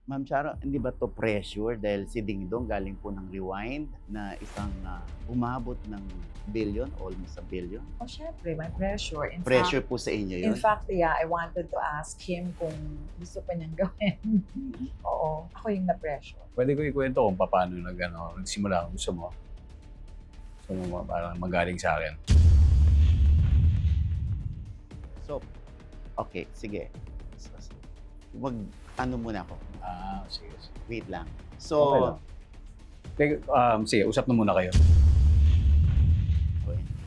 Ma'am Charo, hindi ba to pressure dahil si Dingdong galing po ng Rewind na isang umabot ng billion, almost a billion? Oh, syempre, may pressure. Pressure po sa inyo yun? In fact, yeah, I wanted to ask him kung gusto pa niyang gawin. Oo, ako yung na-pressure. Pwede ko ikwento kung paano nagsimula kung gusto mo. Gusto mo parang magaling sa akin. So, okay, sige. Ano muna ako? Sige. Wait lang. Okay So, lang. Sige, usap na muna kayo.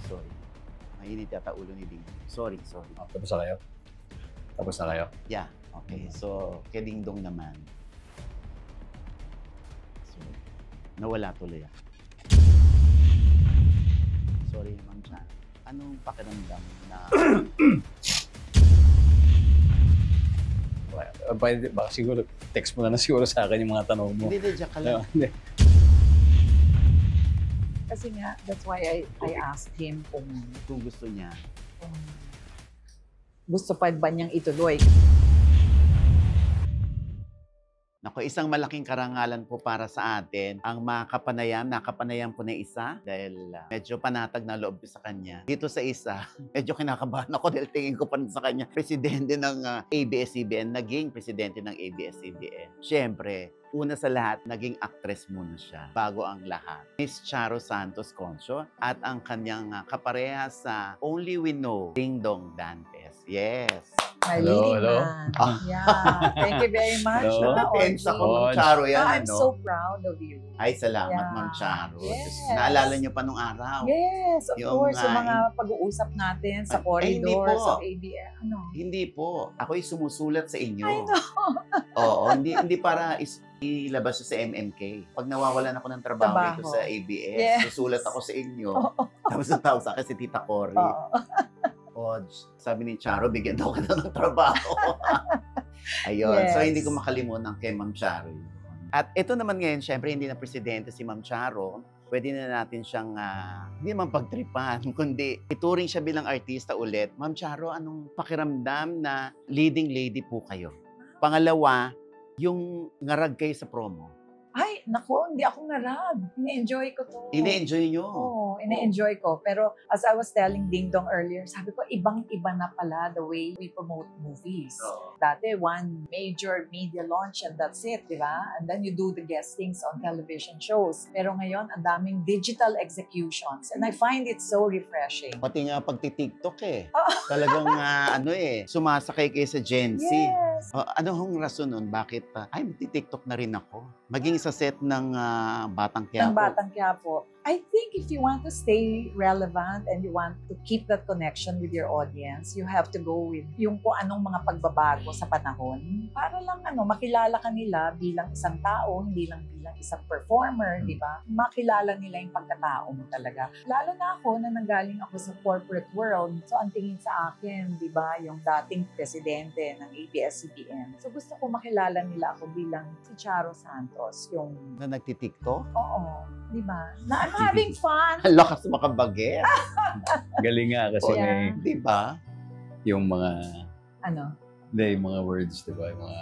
sorry. Mainit yata ulo ni Ding. Sorry. Tapos na kayo? Tapos na kayo? Yeah, okay. So, kay Dingdong naman. So, nawala tuloy ako. Sorry, Ma'am Chan. Anong pakiramdam na... Baka siguro, text mo na siguro sa akin yung mga tanong mo. Hindi, diyan ka lang. Kasi nga, that's why I asked him kung Gusto niya. gusto pa ba niyang ituloy. Naku, isang malaking karangalan po para sa atin ang nakapanayam po na isa dahil medyo panatag na loob ko sa kanya. Dito sa isa, medyo kinakabahan ako dahil tingin ko pa sa kanya, presidente ng ABS-CBN, naging presidente ng ABS-CBN. Siyempre, una sa lahat, naging actress muna siya bago ang lahat. Miss Charo Santos Concho at ang kanyang kapareha sa Only We Know, Dingdong Dantes. Yes! My Hello, leading hello. man. Yeah. Thank you very much. Hello. Napensa ko, Audrey. Ma'am Charo, yan, I'm ano? so proud of you. Ay, salamat, Yeah. Ma'am Charo. Yes. Naalala niyo pa nung araw. Yes, of Yung course. Yung nga, mga pag-uusap natin sa Ay, hindi corridor, po. sa ABS. Ano? Hindi po. Ako'y sumusulat sa inyo. I know. Oo, hindi para ilabas siya sa MMK. Pag nawawalan ako ng trabaho ito sa ABS, Yes. susulat ako sa inyo. Tapos ang tawag sa akin si Tita Cory. Oo. Sabi ni Charo, bigyan daw kita ng trabaho. Ayun. Yes. So, hindi ko makalimutan kay Ma'am Charo yun. At ito naman ngayon, syempre, hindi na presidente si Ma'am Charo. Pwede na natin siyang, hindi naman pagtripan, kundi ituring siya bilang artista ulit. Ma'am Charo, anong pakiramdam na leading lady po kayo? Pangalawa, yung ngarag kayo sa promo. Ay, naku, hindi ako narag. Ine-enjoy ko to. Ine-enjoy nyo. Oo, ine-enjoy ko. Pero as I was telling Ding Dong earlier, sabi ko, ibang-iba na pala the way we promote movies. Oo. Dati, one major media launch and that's it, di ba? And then you do the guestings on television shows. Pero ngayon, ang daming digital executions. And I find it so refreshing. Pati nga pagti-TikTok Oh. Talagang sumasakay kayo sa Gen Z. Yes. Ano hong rason nun? Bakit, magti-TikTok na rin ako? Maging sa set ng Batang Quiapo. Ng Batang Quiapo. I think if you want to stay relevant and you want to keep that connection with your audience, you have to go with yung kung anong mga pagbabago sa panahon para lang makilala ka nila bilang isang tao, hindi lang bilang isang performer, di ba? Makilala nila yung pagkatao mo talaga. Lalo na ako na nanggaling ako sa corporate world. So ang tingin sa akin, di ba, yung dating presidente ng ABS-CBN. So gusto ko makilala nila ako bilang si Charo Santos, yung Na nagti-TikTok? oo, di ba? Na I'm having fun. Ang lakas makabagit. Galing nga kasi Yeah. may Di ba? yung mga, Ano? yung mga words, di ba? Yung mga,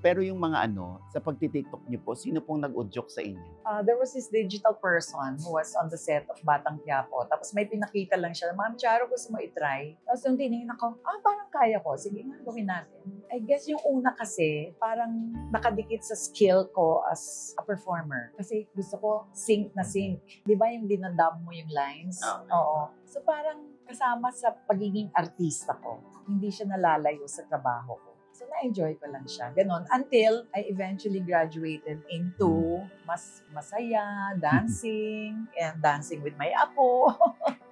Pero yung mga sa pagti-TikTok niyo po, sino pong nag-udyok sa inyo? There was this digital person who was on the set of Batang Quiapo. Tapos may pinakita lang siya, Ma'am Charo, gusto mo itry? Tapos yung tinignan ako, parang kaya ko. Sige nga, gawin natin. I guess yung una kasi, parang nakadikit sa skill ko as a performer. Kasi gusto ko sync na sync. Di ba yung dinadub mo yung lines? Okay. Oo. So parang kasama sa pagiging artista ko. Hindi siya nalalayo sa trabaho ko. So, na-enjoy ko lang siya. Ganon. Until I eventually graduated into mas masaya, dancing, and dancing with my apo.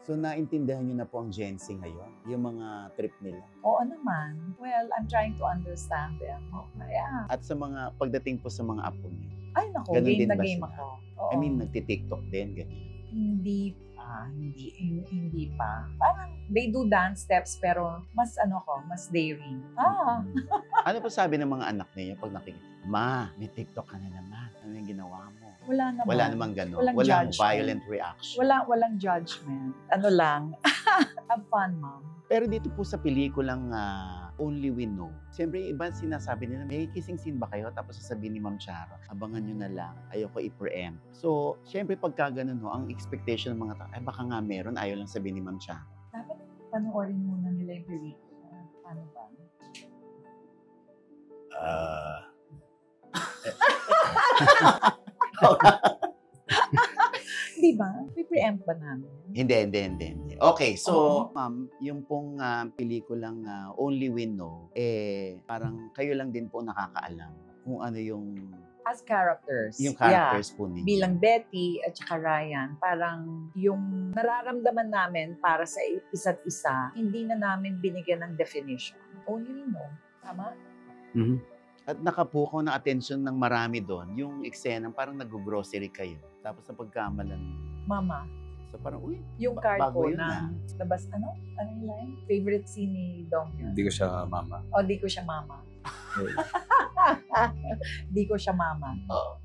So, naintindihan niyo na po ang Gen Z ngayon? Yung mga trip nila? Oo naman. Well, I'm trying to understand them. Yeah. At sa mga, pagdating po sa mga apo niyo? Ay, naku, Ganun game din na ba game sila? ako. Oo. I mean, nagti-TikTok din, ganyan. Hindi pa. Parang they do dance steps pero mas mas daring. Ano po sabi ng mga anak niyo pag nakikita? Ma, may TikTok ka na naman. Ano yung ginawa mo? Wala naman. Wala namang gano'n. Walang Walang judgment. violent reaction. Walang judgment. Ano lang. Have fun, mom. Pero dito po sa pelikulang Only We Know, siyempre iba sinasabi nila, may kissing scene ba kayo? Tapos sasabihin ni Ma'am Charo, abangan nyo na lang, ayoko i-preempt. So, siyempre pagka ganun ho, ang expectation ng mga tao, ay baka nga meron, ayaw lang sabihin ni Ma'am Charo. Dapat panoorin muna nila yung pelikula. Paano ba? Di ba? Pre-preempt ba namin? Hindi. Okay, so, Oo. ma'am, yung pong pelikulang Only We Know, parang kayo lang din po nakakaalam kung ano yung As characters. characters po ninyo. Bilang Betty at saka Ryan, parang yung nararamdaman namin para sa isa't isa, hindi na namin binigyan ng definition. Only we know. Tama? Mhm. At nakapukaw ng atensyon ng marami doon, yung eksena parang nag-grocery kayo. Tapos sa pagkamalan, Mama, so parang, uy, yung card bago ko yun na labas, ano yung line? Favorite scene ni Dong yun? Hindi ko siya mama. O, di ko siya mama. Di ko siya mama. Oo.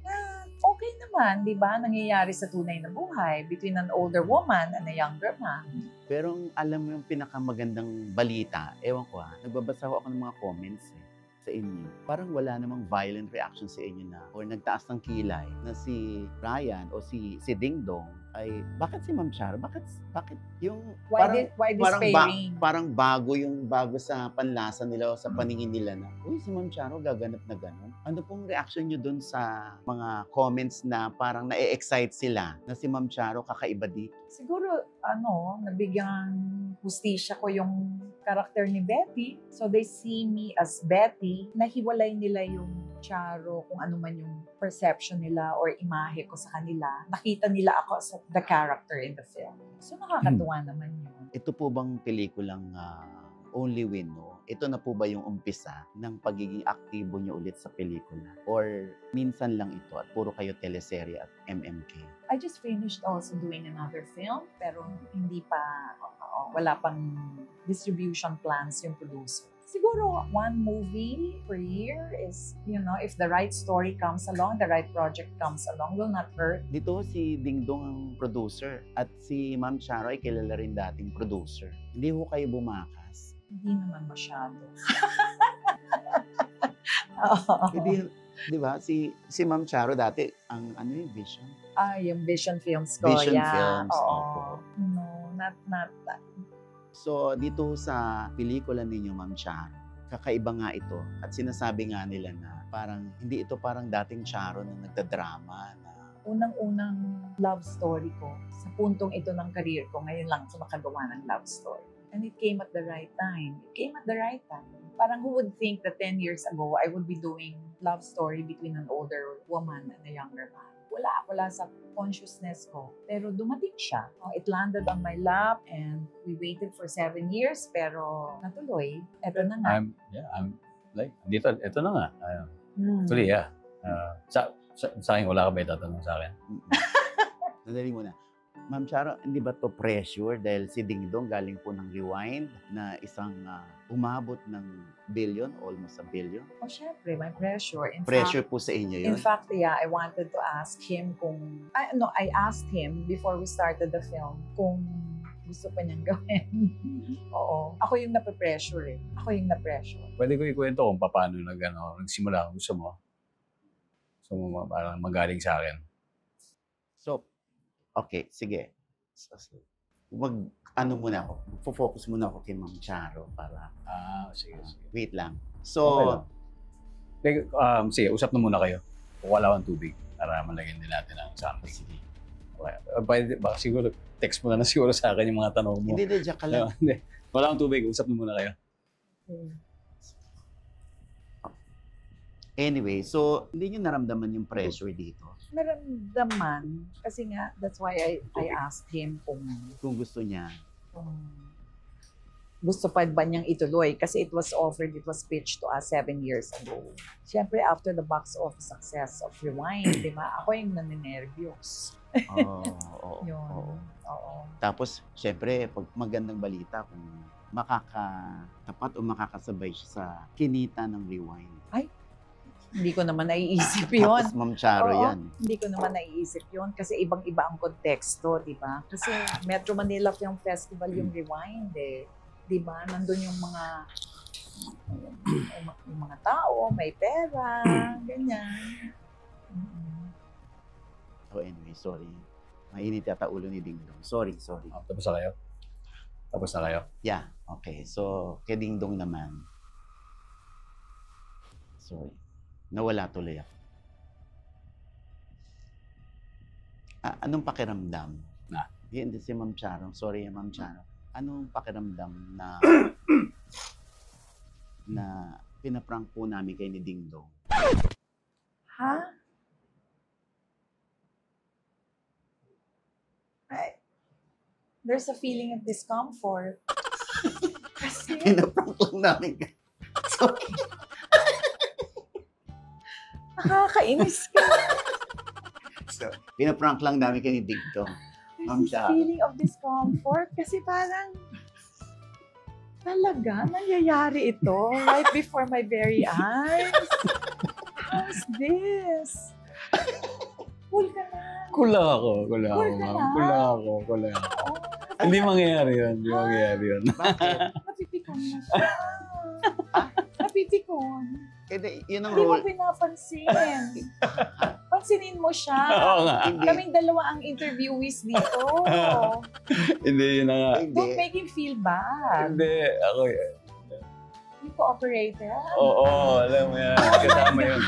Okay naman, di ba? Nangyayari sa tunay na buhay between an older woman and a younger man. Pero alam mo yung pinakamagandang balita, ewan ko nagbabasa ako ng mga comments sa inyo. Parang wala namang violent reaction sa inyo na or nagtaas ng kilay na si Ryan o si Ding Dong ay bakit si Ma'am Charo? Bakit yung Why this pairing? parang bago sa panlasa nila o sa paningin nila na, uy, si Ma'am Charo gaganap na gano'n. Ano pong reaction nyo dun sa mga comments na parang na-excite sila na si Ma'am Charo kakaiba dito? Siguro, nabigyan hustisya ko yung karakter ni Betty. So they see me as Betty. Nahiwalay nila yung Charo, kung ano man yung perception nila or imahe ko sa kanila. Nakita nila ako as the character in the film. So nakakatuwa naman yun. Ito po bang pelikulang Only We Know, ito na po ba yung umpisa ng pagiging aktibo nyo ulit sa pelikula? Or minsan lang ito at puro kayo teleserye at MMK? I just finished also doing another film, pero hindi pa, wala pang distribution plans yung producer. Siguro, one movie per year is, if the right story comes along, the right project comes along, will not hurt. Dito si Ding Dong ang producer at si Ma'am Charo ay kilala rin dating producer. Hindi ho kayo bumakas? Hindi naman masyado. Hindi, di ba? Si Ma'am Charo dati, ang yung Vision? Yung Vision Films ko. Vision yeah. Films, Oo. opo. No, not that. So, dito sa pelikula ninyo, Ma'am Charo, kakaiba nga ito. At sinasabi nga nila na parang, hindi ito parang dating Charo na nagdadrama na Unang-unang love story ko, sa puntong ito ng career ko, ngayon lang ako makagawa ng love story. And it came at the right time. Parang who would think that 10 years ago, I would be doing love story between an older woman and a younger man. Wala sa consciousness ko. Pero dumating siya. It landed on my lap and we waited for 7 years pero natuloy. Eto na nga. Ito na nga. Actually, yeah. Sa akin, wala ka ba itatanong sa akin? Sandali muna. Ma'am Charo, hindi ba to pressure dahil si Ding Dong galing po ng Rewind na isang umabot ng billion, almost a billion? Syempre, may pressure. Pressure po sa inyo yun? In fact, yeah, I wanted to ask him I asked him before we started the film kung gusto pa niyang gawin. Oo. Ako yung nape-pressure Ako yung na-pressure. Pwede ko ikwento kung paano nagsimula. Gusto mo parang magaling sa akin. So, okay, sige. Muna ako. Focus muna ako kay Ma'am Charo para... Sige. Wait lang. So... Okay lang. Sige, usap na muna kayo. Wala akong tubig para malagyan din natin ang something. Sige. Okay. Baka siguro, text mo na siguro sa akin yung mga tanong mo. Hindi, diyan ka lang. Hindi. Wala akong tubig. Usap na muna kayo. Anyway, so hindi nyo naramdaman yung pressure dito? Naramdaman. Kasi nga, that's why I asked him Kung gusto niya. kung gusto pa ba niyang ituloy. Kasi it was pitched to us 7 years ago. Siyempre, after the box office success of Rewind, di ba? Ako yung naninervyos. Oo. Oo. Tapos, syempre, pag magandang balita, kung makakatapat o makakasabay siya sa kinita ng Rewind. Hindi ko naman naiisip yun. Tapos Ma'am Charo Oo, yan. Hindi ko naman naiisip yun kasi ibang-iba ang konteksto, di ba? Kasi Metro Manila Film Festival yung Rewind eh. Di ba? Nandun yung mga tao, may pera, ganyan. So anyway, sorry. Mainit yata ulo ni Ding Dong. Sorry. Tapos na kayo? Tapos na kayo? Yeah, okay. So, kay Ding Dong naman. Sorry. Nawala tuloy ako. Anong pakiramdam? Hindi si Ma'am Charo. Sorry, Ma'am Charo. Anong pakiramdam na pinaprank po namin kay ni Ding Dong? Ha? There's a feeling of discomfort. Kasi, Pinaprank lang namin kay... Sorry. nakakainis ka. So, pinaprank lang namin kay ni Ding Dong. Ma'am There's a Charo. feeling of discomfort kasi parang talaga nangyayari ito right before my very eyes. How's this? Cool ka na. Kulang ako, Cool ka ma'am. na. Kulang ako. Oo. Hindi mangyayari yun. Bakit? Napipikon na siya. Napipikon. Yun ang Hindi mo role. pinapansin. Pansinin mo siya. Oo nga. Hindi. Kaming dalawa ang interviewees dito. Hindi, yun na nga. Hindi. Don't make him feel bad. Hindi, ako You cooperated. Oo, alam mo yan. Kasama yun.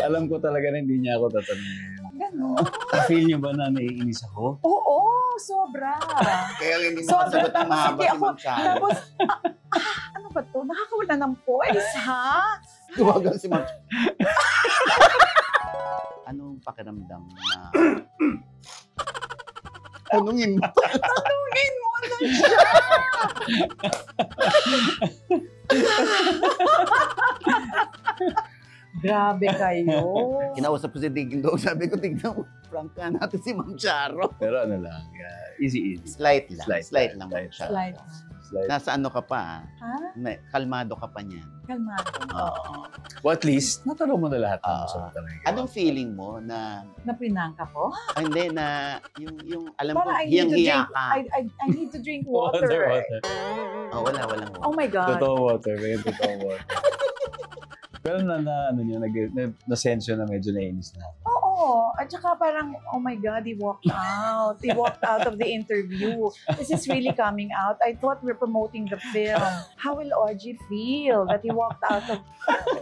Alam ko talaga na hindi niya ako tatanungin. Ganon. Feel niyo ba na naiinis ako? Oo, sobra. Kaya hindi Sobra, makasagot ng tapos mahaba hindi si ako- Ma'am Charo. Tapos, ano ba to? Nakakawala ng voice, ha? Tuwagan si Ma'am Charo. Anong pakiramdam na... Tanungin mo. Tanungin mo na siya. Grabe kayo. Kinausap ko si Ding Dong. Sabi ko, tignan mo, prank ka natin si Ma'am Charo. Pero ano lang, easy. Slight lang. Slight lang, Ma'am Slight. Charo. Slide. Nasa ano ka pa, Ha? kalmado ka pa niyan. Kalmado. Oo. Well, at least, natanong mo na lahat ng Oo. gusto mo talaga. Anong feeling mo na, Naprinang ka po? hindi na, yung alam ko, Parang I need to hiyang-hiya drink, ka. I need to drink water. Water. Oh, walang. Oh my God. Totoo water, may totoo water. Pero ano niya, na-sense yun na medyo nainis na. Oo. At saka parang, oh my God, he walked out. He walked out of the interview. This is really coming out. I thought we're promoting the film. How will Audrey feel that he walked out of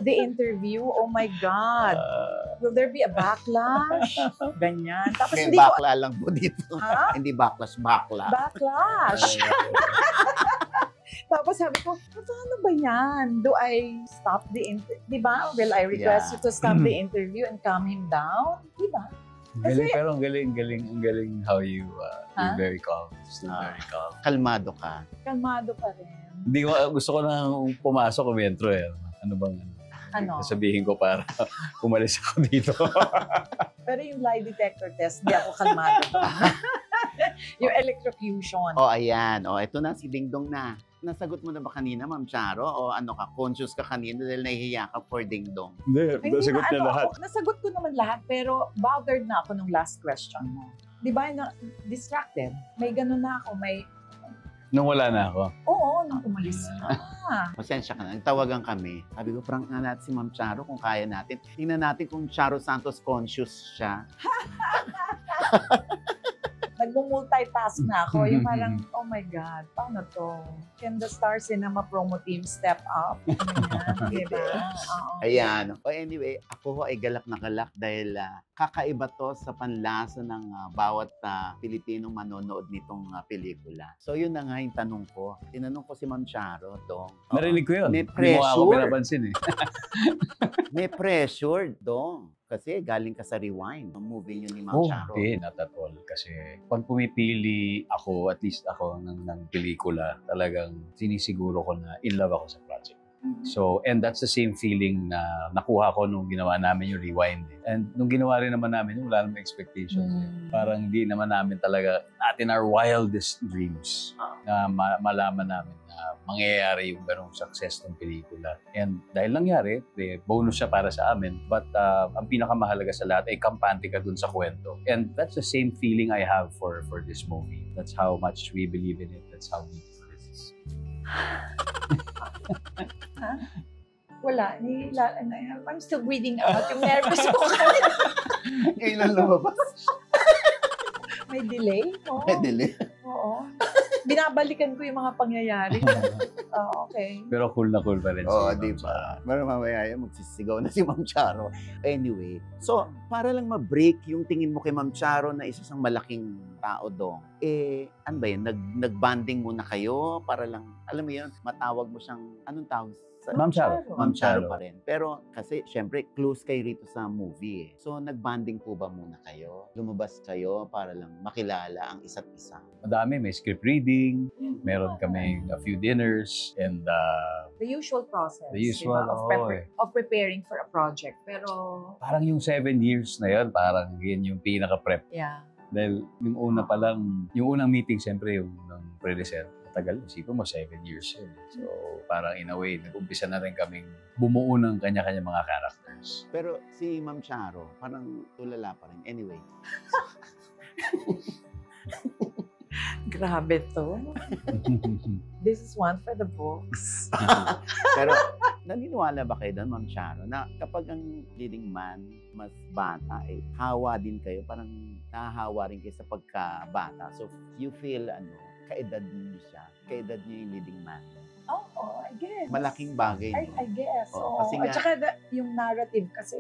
the interview? Oh my God. Will there be a backlash? Ganyan. Tapos May hindi ko, bakla lang po dito. ha? Hindi backlash, bakla. Backlash. Tapos sabi ko, paano ba yan? Do I stop the interview? Diba? Will I request you to stop the interview and calm him down? Diba? Galing, pero ang galing how you, Ha? you're very calm. Still very calm. Kalmado ka. Kalmado pa rin. Hindi ko, gusto ko nang pumasok o metro eh. Ano bang Ano? sabihin ko para umalis ako dito. Pero yung lie detector test, di ako kalmado. Yung electrocution. O, ayan. O, eto na, si Ding Dong na. Nasagot mo na ba kanina, Ma'am Charo? O ano ka, conscious ka kanina dahil nahihiya ka for Ding Dong? Hindi, nasagot niya lahat. Nasagot ko naman lahat, pero bothered na ako nung last question mo. Di ba, distracted. May ganun na ako, may, Nung wala na ako. oo, nung umalis na. Pasensya ka na. Nagtawagan kami. Sabi ko, prank nga natin si Ma'am Charo kung kaya natin. Tingnan natin kung Charo Santos conscious siya. Nag-multitask na ako. Yung parang, oh my God, paano to? Can the Star Cinema promo team step up? Ganyan, diba? Oo. Ayan. O anyway, ako ho ay galak na galak dahil kakaiba to sa panlasa ng bawat Pilipinong manonood nitong pelikula. So yun na nga yung tanong ko. Tinanong ko si Ma'am Charo, Dong. Narinig ko yun. May Hindi mo ako pressure. pinapansin eh. May pressure, Dong. Kasi galing ka sa Rewind, ang movie niyo ni Ma'am Oh, Charo. hindi, not at all. Kasi pag pumipili ako, at least ako, ng pelikula, talagang sinisiguro ko na in love ako sa project. So, and that's the same feeling na nakuha ko nung ginawa namin yung Rewind. And nung ginawa rin naman namin, wala namang expectations. Parang hindi naman namin talaga, natin our wildest dreams na malaman namin na mangyayari yung ganong success ng pelikula. And dahil nangyari, bonus siya para sa amin. But ang pinakamahalaga sa lahat ay kampante ka dun sa kwento. And that's the same feeling I have for this movie. That's how much we believe in it. That's how we do this. Wala. I'm still breathing out. Yung nervous ko. Ngayon lang lumabas. May delay? Oo. May delay. Oo. Binabalikan ko yung mga pangyayari. Okay. Pero cool na cool pa rin. Oo, di ba? Pero mamaya yan, magsisigaw na si Ma'am Charo. Anyway, so para lang ma-break yung tingin mo kay Ma'am Charo na isa siyang malaking tao doon, ano ba yun? Nag-bonding muna kayo para lang, alam mo yun, matawag mo siyang, anong tawag? Ma'am Charo. Ma'am Charo pa rin. Pero kasi, syempre, close kayo rito sa movie eh. So, nag-bonding po ba muna kayo? Lumabas kayo para lang makilala ang isa't isa? Madami. May script reading, meron kami a few dinners, and the usual process. The usual, diba? Of preparing for a project. Pero, parang yung 7 years na yun, parang yun yung pinaka-prep. yeah. Dahil yung una pa lang, yung unang meeting, siyempre, yung ng predecessor, matagal. Isipin mo, 7 years yun. So, parang in a way, nag-umpisa na rin kaming bumuo ng kanya-kanya mga characters. Pero si Ma'am Charo, parang tulala pa rin. Anyway. Grabe to. This is one for the books. Pero naniniwala ba kayo doon, Ma'am Charo, na kapag ang leading man mas bata, hawa din kayo, parang nahahawa rin kayo sa pagkabata. So, you feel, kaedad niyo siya, kaedad niyo yung leading man. Oo, I guess. Malaking bagay. I guess. Oo, Oo. kasi At nga- saka yung narrative kasi,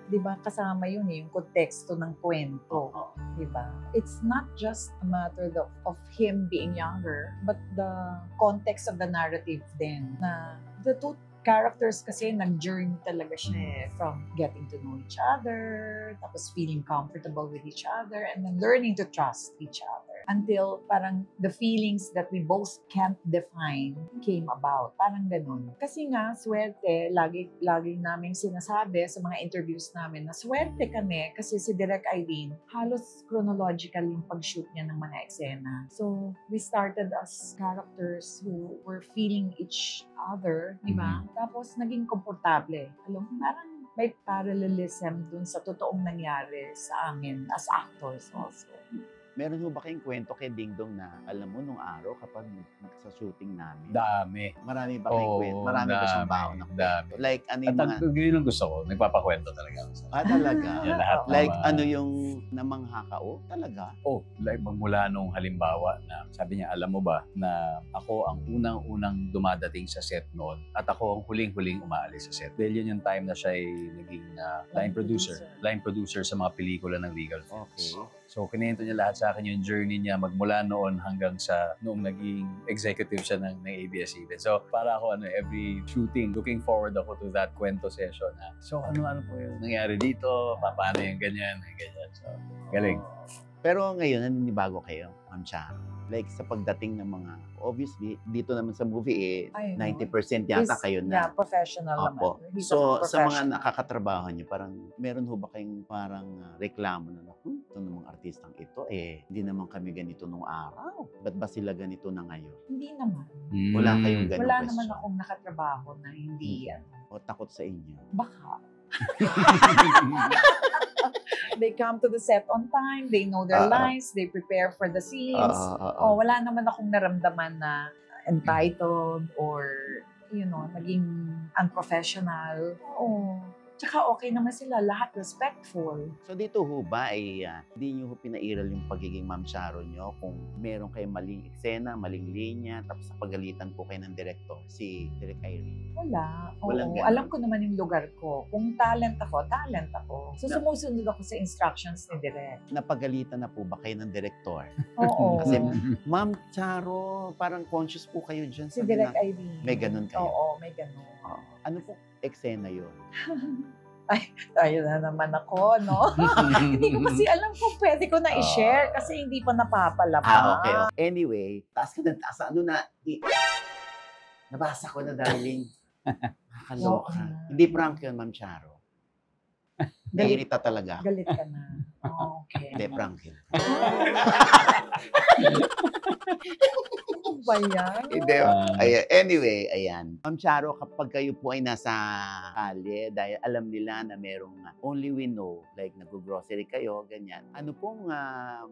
di ba, kasama yun yung konteksto ng kwento. Oo. Di ba? It's not just a matter of him being younger, but the context of the narrative din. Na the two characters kasi nag-journey talaga siya from getting to know each other, tapos feeling comfortable with each other, and then learning to trust each other. Until parang the feelings that we both can't define came about. Parang ganun. Kasi nga, swerte, lagi naming sinasabi sa mga interviews namin na swerte kami kasi si Direk Irene, halos chronological yung pag-shoot niya ng mga eksena. So, we started as characters who were feeling each other, di ba? Tapos, naging komportable. Alam mo, parang may parallelism dun sa totoong nangyari sa amin as actors also. Meron mo ba kayong kwento kay Ding Dong na, alam mo, nung araw kapag sa shooting namin, Dami. marami ba kayong kwento? Marami ba siyang baon na kwento? Like, ano yung mga... At yun ang gusto ko, nagpapakwento talaga ako sa talaga? yan, lahat ng Like, mga- ano yung namangha ka? Talaga? Like magmula nung halimbawa na sabi niya, alam mo ba na ako ang unang-unang dumadating sa set noon at ako ang huling-huling umaalis sa set. Dahil yun yung time na siya ay naging line producer sa mga pelikula ng Regal Films. Okay. So, kinento niya lahat sa akin yung journey niya magmula noon hanggang sa noong naging executive siya ng ABS-CBN. So, para ako, every shooting, looking forward ako to that kwento session. So, ano po yung nangyari dito? Paano yung ganyan? So, galing. Pero ngayon, naninibago kayo, Ma'am Charo? Like, sa pagdating ng mga, obviously, dito naman sa movie, Ay, 90% yata kayo na. Yeah, professional Opo. naman. He's So, a sa mga professional. nakakatrabaho niyo, parang meron ho ba kayong parang reklamo na, ito namang artistang ito, hindi naman kami ganito nung araw. Ba't ba sila ganito na ngayon? Hindi naman. Wala kayong ganong Wala question? naman akong nakatrabaho na hindi yan. O takot sa inyo? Baka. They come to the set on time, they know their lines, they prepare for the scenes. Wala naman akong naramdaman na entitled or, naging unprofessional. Tsaka okay naman sila, lahat respectful. So dito ho ba ay hindi nyo ho pinairal yung pagiging Ma'am Charo nyo kung meron kayong maling eksena, maling linya, tapos napagalitan po kayo ng director, si Direk Irene? Wala. Walang Oo, ganun. alam ko naman yung lugar ko. Kung talent ako, talent ako. So sumusunod ako sa instructions ni Direk. Napagalitan na po ba kayo ng director? Oo. Kasi Ma'am Charo, parang conscious po kayo dyan. si Direk Irene. May ganun kayo? Oo, may ganun. Ano po eksena yun? Tayo na naman ako, no? Hindi ko kasi alam kung pwede ko na i-share kasi hindi pa napapalabas. Okay. Anyway, taas ka ng taas. Nabasa ko na, darling. Nakakaloka. Oo. Hindi prank yun, Ma'am Charo. Galit, Nainita talaga. galit ka na. Okay. Hindi, prank yun. Ano ba yan? Hindi. Anyway, ayan. Ma'am Charo, kapag kayo po ay nasa kalye, dahil alam nila na merong only we know, like nag-grocery kayo, ganyan. Ano pong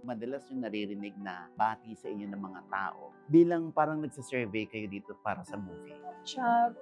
madalas yung naririnig na bati sa inyo ng mga tao? Bilang parang nagsa-survey kayo dito para sa movie. Charo,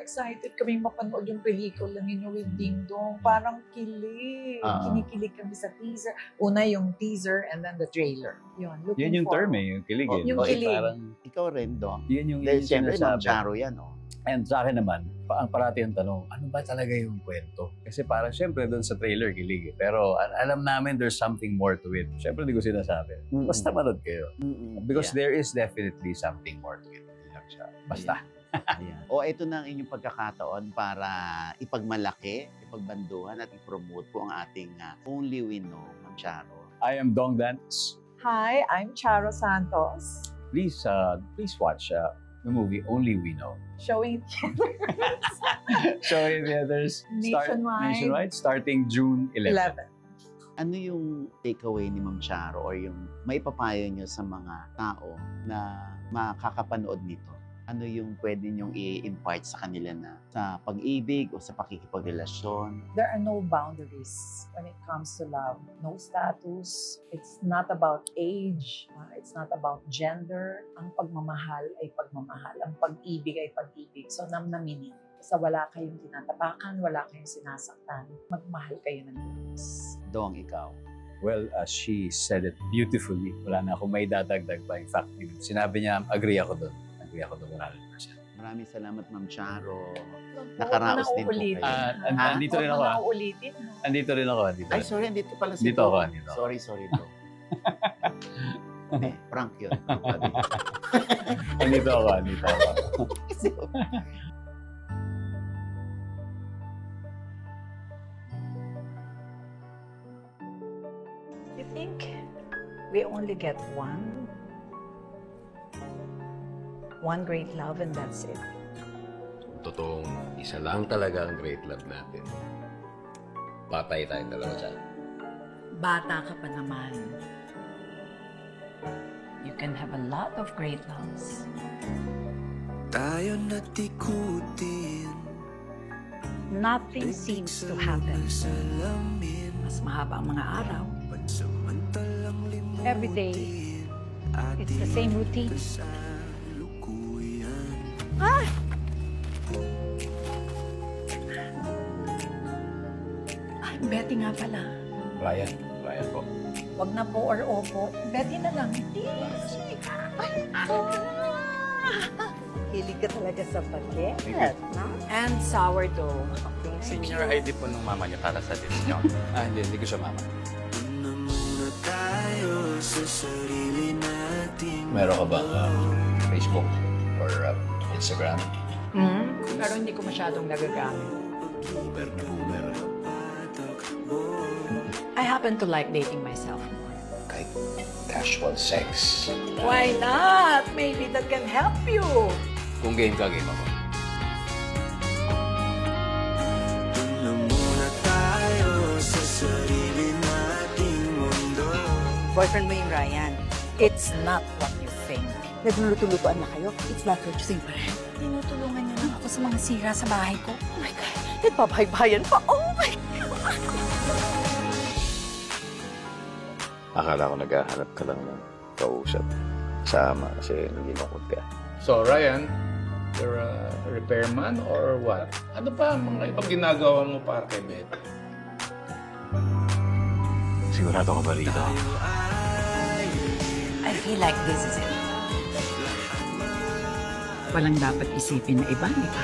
excited kami mapanood yung pelikula ninyo with Ding Dong. Parang kilig. Kinikilig kami sa teaser. Una yung teaser and then the trailer. Yun, looking Yan yung term forward. yung kilig eh. Yung Kasi kilig. Parang, Ikaw rin, Dong. yun yung Dahil siyempre, Ma'am sinasabi. Charo yan, oh. And sa akin naman, ang parati yung tanong, ano ba talaga yung kwento? Kasi parang syempre doon sa trailer kilig eh. Pero alam namin there's something more to it. Syempre hindi ko sinasabi. Basta manood kayo. Because there is definitely something more to it. Hindi lang siya. Basta. Ayan. O ito na ang inyong pagkakataon para ipagmalaki, ipagbanduhan at i-promote po ang ating Only We Know, Ma'am Charo. I am Dong Dance. Hi, I'm Charo Santos. Please watch the movie Only We Know. Showing Showing the others Nationwide. starting June 11. 11. Ano yung takeaway ni Ma'am Charo or yung may papayo nyo sa mga tao na makakapanood nito? Ano yung pwede nyong i-impart sa kanila na sa pag-ibig o sa pakikipagrelasyon? There are no boundaries when it comes to love. No status. It's not about age. It's not about gender. Ang pagmamahal ay pagmamahal. Ang pag-ibig ay pag-ibig. So, namnaminin. Sa wala kayong tinatapakan, wala kayong sinasaktan, magmahal kayo ng Diyos. Dong, ikaw. Well, she said it beautifully. Wala na akong may dadagdag pa. In fact, sinabi niya, agree ako doon. Agree ako doon 100%. Maraming salamat, Ma'am Charo. Nakaraos din po kayo. Andito rin ako. Nauulitin. Andito rin ako. Ay, sorry, andito pala si Dito Dong. ako, andito ako. Sorry, Dong. Hindi, prank yun. Andito ako. You think we only get one great love and that's it? Totoong isa lang talaga ang great love natin. Patay tayong dalawa dyan. Bata ka pa naman. You can have a lot of great loves. Tayo natikutin. Nothing seems to happen. Mas mahaba ang mga araw. Every day, it's the same routine. Ah! Ay, Betty nga pala. Ryan po. Wag na po or opo. Betty na lang. Ay, hilig ka talaga sa baget. And sourdough. Senior ID po ng mama niya para sa discount. Hindi ko siya mama. Meron ka ba Facebook or Instagram? Pero hindi ko masyadong nagagamit. Boomer. I happen to like dating myself more. Kahit casual sex. Why not? Maybe that can help you. Kung game ka, game ako. Boyfriend mo yung Ryan. It's not what you think. Nagluluto-lutoan na kayo. It's not purchasing pa rin. Tinutulungan niyo lang ako sa mga sira sa bahay ko. Oh my God. Nagbabaybayan pa. Oh my Akala ko naghahanap ka lang ng kausap. Sama kasi nililungkot ka. So, Ryan, you're a repairman or what? Ano pa ang mga ibang ginagawa mo para kay Betty? Sigurado ka ba rito? I feel like this is it. Walang dapat isipin na iba, di ba?